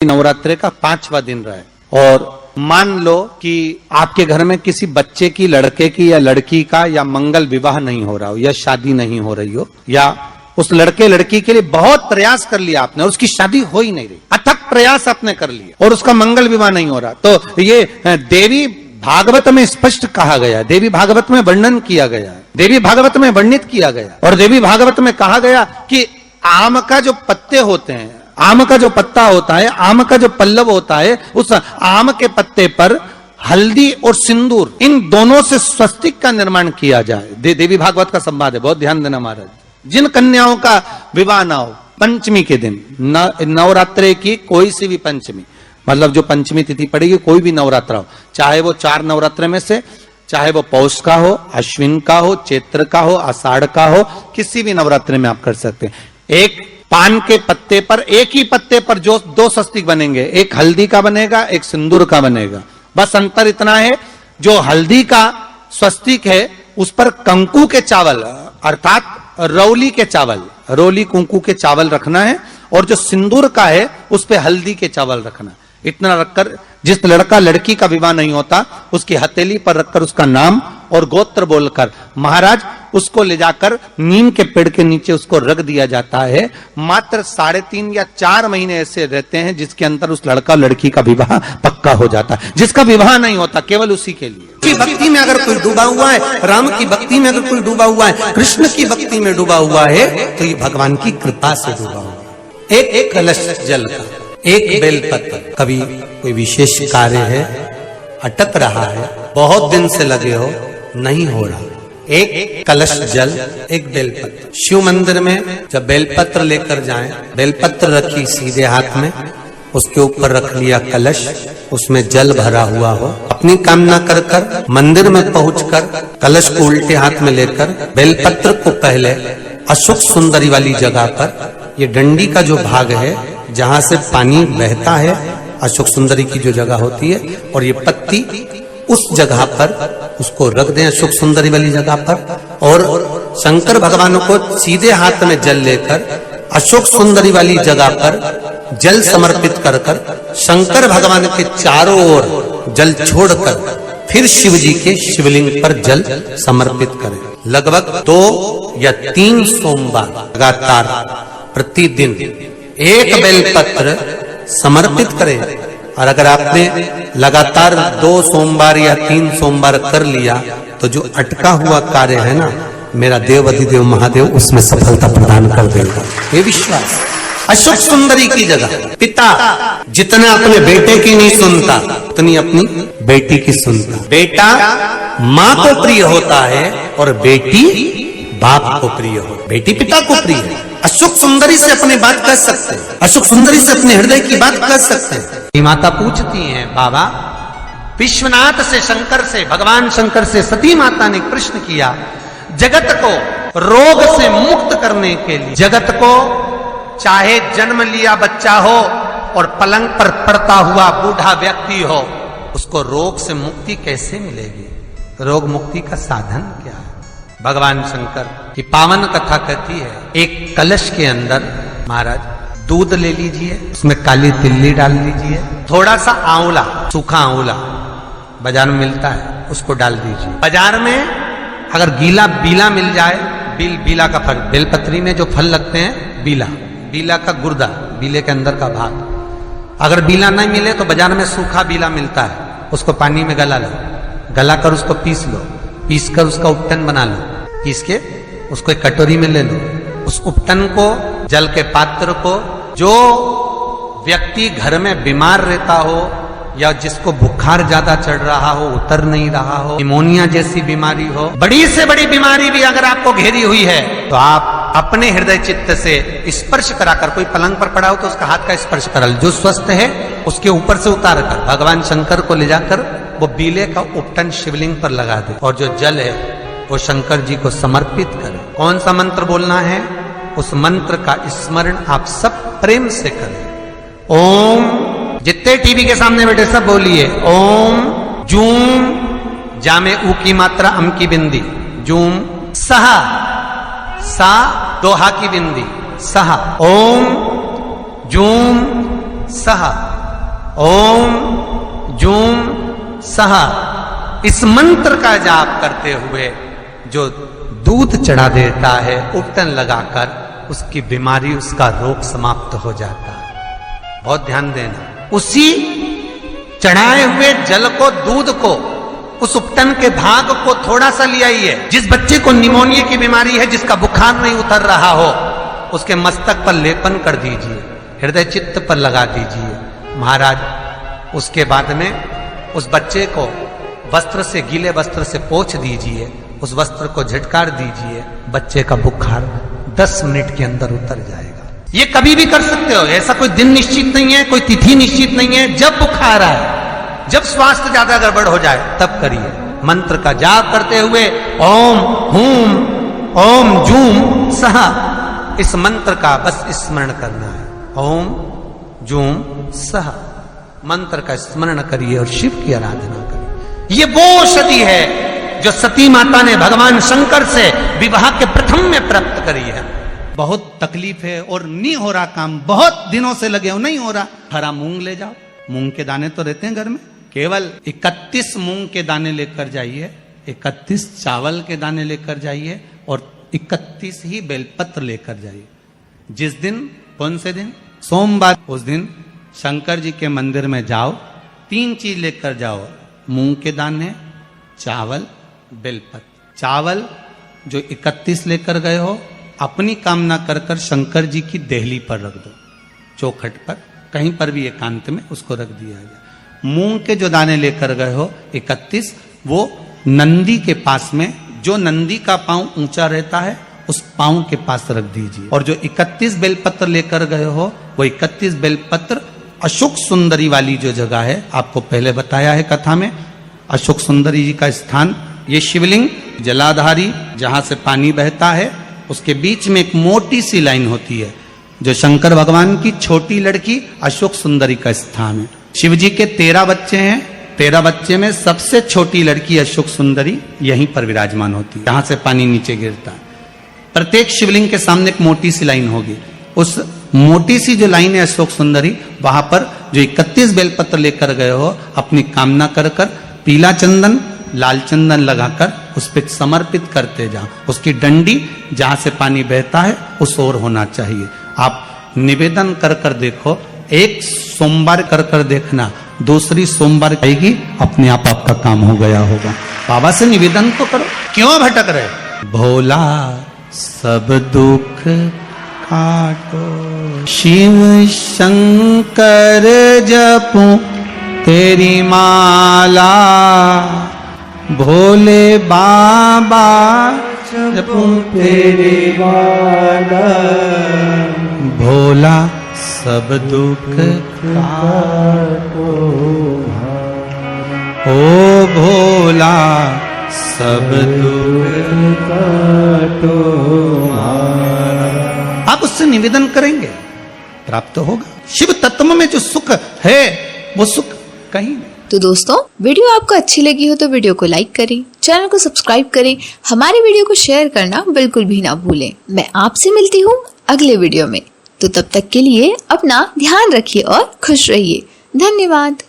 नवरात्रि का 5वां दिन रहा है और मान लो कि आपके घर में किसी बच्चे की, लड़के की या लड़की का या मंगल विवाह नहीं हो रहा हो या शादी नहीं हो रही हो, या उस लड़के लड़की के लिए बहुत प्रयास कर लिया आपने और उसकी शादी हो ही नहीं रही, अथक प्रयास आपने कर लिया और उसका मंगल विवाह नहीं हो रहा, तो ये देवी भागवत में स्पष्ट कहा गया, देवी भागवत में वर्णन किया गया, देवी भागवत में वर्णित किया गया और देवी भागवत में कहा गया कि आम का जो पत्ते होते हैं, आम का जो पत्ता होता है, आम का जो पल्लव होता है, उस आम के पत्ते पर हल्दी और सिंदूर, इन दोनों से स्वस्तिक का निर्माण किया जाए। देवी भागवत का संवाद है, बहुत ध्यान देना महाराज। जिन कन्याओं का विवाह ना हो पंचमी के दिन, नवरात्रे की कोई सी भी पंचमी, मतलब जो पंचमी तिथि पड़ेगी, कोई भी नवरात्रा हो, चाहे वो 4 नवरात्रे में से, चाहे वो पौष का हो, अश्विन का हो, चैत्र का हो, आषाढ़ का हो, किसी भी नवरात्रे में आप कर सकते हैं। एक पान के पत्ते पर, एक ही पत्ते पर जो 2 स्वस्तिक बनेंगे, एक हल्दी का बनेगा, एक सिंदूर का बनेगा। बस अंतर इतना है, जो हल्दी का स्वस्तिक है उस पर कंकु के चावल अर्थात रौली के चावल, रौली कुंकू के चावल रखना है, और जो सिंदूर का है उस पे हल्दी के चावल रखना। इतना रखकर जिस लड़का लड़की का विवाह नहीं होता उसकी हथेली पर रखकर उसका नाम और गोत्र बोलकर महाराज उसको ले जाकर नीम के पेड़ के नीचे उसको रख दिया जाता है। मात्र 3.5 या 4 महीने ऐसे रहते हैं जिसके अंदर उस लड़का लड़की का विवाह पक्का हो जाता है। जिसका विवाह नहीं होता केवल उसी के लिए। की भक्ति में अगर कोई डूबा हुआ है, राम की भक्ति में अगर कोई डूबा हुआ है, कृष्ण की भक्ति में डूबा हुआ है, तो ये भगवान की कृपा से डूबा हुआ है। एक कलश जल का, एक बेलपत्र, कभी कोई विशेष कार्य है, अटक रहा है, बहुत दिन से लगे हो, नहीं हो रहा, एक कलश जल, एक बेलपत्र। शिव मंदिर में जब बेलपत्र लेकर जाएं, बेलपत्र रखी सीधे हाथ में, उसके ऊपर रख लिया कलश, उसमें जल भरा हुआ हो, अपनी कामना कर कर मंदिर में पहुंचकर कलश को उल्टे हाथ में लेकर बेलपत्र को पहले अशोक सुंदरी वाली जगह पर, ये डंडी का जो भाग है जहां से पानी बहता है, अशोक सुंदरी की जो जगह होती है, और ये पत्ती उस जगह पर उसको रख दें, अशोक सुंदरी वाली जगह पर, और शंकर भगवान को सीधे हाथ में जल लेकर अशोक सुंदरी वाली जगह पर जल समर्पित कर कर शंकर भगवान के चारों ओर जल छोड़कर फिर शिव जी के शिवलिंग पर जल समर्पित करें। लगभग 2 या 3 सोमवार लगातार प्रतिदिन एक बेलपत्र समर्पित करें। और अगर आपने लगातार 2 सोमवार या 3 सोमवार कर लिया तो जो अटका हुआ कार्य है ना, मेरा देव अधिदेव महादेव उसमें सफलता प्रदान कर देगा, ये विश्वास। अशोक सुंदरी की जगह पिता जितना अपने बेटे की नहीं सुनता उतनी अपनी बेटी की सुनता। बेटा माँ को प्रिय होता है और बेटी बाप को प्रिय हो, बेटी पिता को प्रिय है। अशोक सुंदरी से अपनी बात कह सकते हैं, अशोक सुंदरी से अपने हृदय की बात कह सकते हैं। माता पूछती हैं, बाबा विश्वनाथ से, शंकर से, भगवान शंकर से सती माता ने प्रश्न किया, जगत को रोग से मुक्त करने के लिए, जगत को चाहे जन्म लिया बच्चा हो और पलंग पर पड़ता हुआ बूढ़ा व्यक्ति हो, उसको रोग से मुक्ति कैसे मिलेगी, रोग मुक्ति का साधन क्या है? भगवान शंकर की पावन कथा कहती है, एक कलश के अंदर महाराज दूध ले लीजिए, उसमें काली तिल्ली डाल लीजिए, थोड़ा सा आंवला, सूखा आंवला बाजार में मिलता है, उसको डाल दीजिए। बाजार में अगर गीला बीला मिल जाए, बीला का फल, बेलपत्री में जो फल लगते हैं, बीला का गुर्दा, बीले के अंदर का भाग, अगर बीला नहीं मिले तो बाजार में सूखा बीला मिलता है, उसको पानी में गला लो, गला कर उसको पीस लो, पीस कर उसका उपटन बना लो, पीस के उसको एक कटोरी में ले लो। उस उपटन को, जल के पात्र को, जो व्यक्ति घर में बीमार रहता हो या जिसको बुखार ज्यादा चढ़ रहा हो, उतर नहीं रहा हो, निमोनिया जैसी बीमारी हो, बड़ी से बड़ी बीमारी भी अगर आपको घेरी हुई है, तो आप अपने हृदय चित्त से स्पर्श कराकर, कोई पलंग पर पड़ा हो तो उसका हाथ का स्पर्श करा, जो स्वस्थ है उसके ऊपर से उतार कर भगवान शंकर को ले जाकर वो बीले का उपटन शिवलिंग पर लगा दे, और जो जल है वो शंकर जी को समर्पित करें। कौन सा मंत्र बोलना है, उस मंत्र का स्मरण आप सब प्रेम से करें। ओम, जितने टीवी के सामने बैठे सब बोलिए, ओम जूम, जामे ऊ की मात्रा, अम की बिंदी, जूम, सहा, सा दोहा की बिंदी, सहा, ओम जूम सहा। ओम जूम सह, इस मंत्र का जाप करते हुए जो दूध चढ़ा देता है उपटन लगाकर, उसकी बीमारी, उसका रोग समाप्त हो जाता है। बहुत ध्यान देना, उसी चढ़ाए हुए जल को, दूध को, उस उपटन के भाग को थोड़ा सा ले आइए। जिस बच्चे को निमोनिया की बीमारी है, जिसका बुखार नहीं उतर रहा हो, उसके मस्तक पर लेपन कर दीजिए, हृदय चित्त पर लगा दीजिए महाराज। उसके बाद में उस बच्चे को वस्त्र से, गीले वस्त्र से पोंछ दीजिए, उस वस्त्र को झटकार दीजिए, बच्चे का बुखार 10 मिनट के अंदर उतर जाएगा। ये कभी भी कर सकते हो, ऐसा कोई दिन निश्चित नहीं है, कोई तिथि निश्चित नहीं है। जब बुखार आए, जब स्वास्थ्य ज्यादा गड़बड़ हो जाए, तब करिए। मंत्र का जाप करते हुए ओम हूम ओम जूम सह, इस मंत्र का बस स्मरण करना है। ओम जूम सह मंत्र का स्मरण करिए और शिव की आराधना करिए। ये वो औषधि है जो सती माता ने भगवान शंकर से विवाह के प्रथम में प्राप्त करी है। बहुत तकलीफ है और नहीं हो रहा काम, बहुत दिनों से लगे हो, नहीं हो रहा, हरा मूंग ले जाओ। मूंग के दाने तो रहते हैं घर में, केवल 31 मूंग के दाने लेकर जाइए, 31 चावल के दाने लेकर जाइए और 31 ही बेलपत्र लेकर जाइए। जिस दिन, कौन से दिन, सोमवार, उस दिन शंकर जी के मंदिर में जाओ, 3 चीज लेकर जाओ, मूंग के दाने, चावल, बेलपत्र। चावल जो 31 लेकर गए हो, अपनी कामना कर कर शंकर जी की देहली पर रख दो, चौखट पर, कहीं पर भी एकांत में उसको रख दिया जाए। मूंग के जो दाने लेकर गए हो 31, वो नंदी के पास में, जो नंदी का पांव ऊंचा रहता है, उस पांव के पास रख दीजिए। और जो 31 बेलपत्र लेकर गए हो, वो 31 बेलपत्र अशोक सुंदरी वाली जो जगह है, आपको पहले बताया है कथा में, अशोक सुंदरी जी का स्थान, ये शिवलिंग जलाधारी जहां से पानी बहता है, उसके बीच में एक मोटी सी लाइन होती है, जो शंकर भगवान की छोटी लड़की अशोक सुंदरी का स्थान है। शिव जी के 13 बच्चे हैं, 13 बच्चे में सबसे छोटी लड़की अशोक सुंदरी यहीं पर विराजमान होती है, जहां से पानी नीचे गिरता है। प्रत्येक शिवलिंग के सामने एक मोटी सी लाइन होगी, उस मोटी सी जो लाइन है अशोक सुंदरी, वहां पर जो 31 बेलपत्र लेकर गए हो, अपनी कामना कर कर पीला चंदन, लाल चंदन लगाकर उस पर समर्पित करते जाओ। उसकी डंडी जहां से पानी बहता है उस ओर होना चाहिए। आप निवेदन कर कर देखो, एक सोमवार कर कर देखना, दूसरी सोमवार आएगी, अपने आप आपका काम हो गया होगा। बाबा से निवेदन तो करो, क्यों भटक रहे? भोला सब दुख काटो, शिव शंकर जपूं तेरी माला, भोले बाबा जपूं तेरी माला, भोला सब दुख काटो, ओ भोला सब दुख काटो। आप उससे निवेदन करेंगे, प्राप्त होगा। शिव तत्व में जो सुख है, वो सुख कहीं नहीं। तो दोस्तों, वीडियो आपको अच्छी लगी हो तो वीडियो को लाइक करें, चैनल को सब्सक्राइब करें, हमारे वीडियो को शेयर करना बिल्कुल भी ना भूलें। मैं आपसे मिलती हूँ अगले वीडियो में, तो तब तक के लिए अपना ध्यान रखिए और खुश रहिए। धन्यवाद।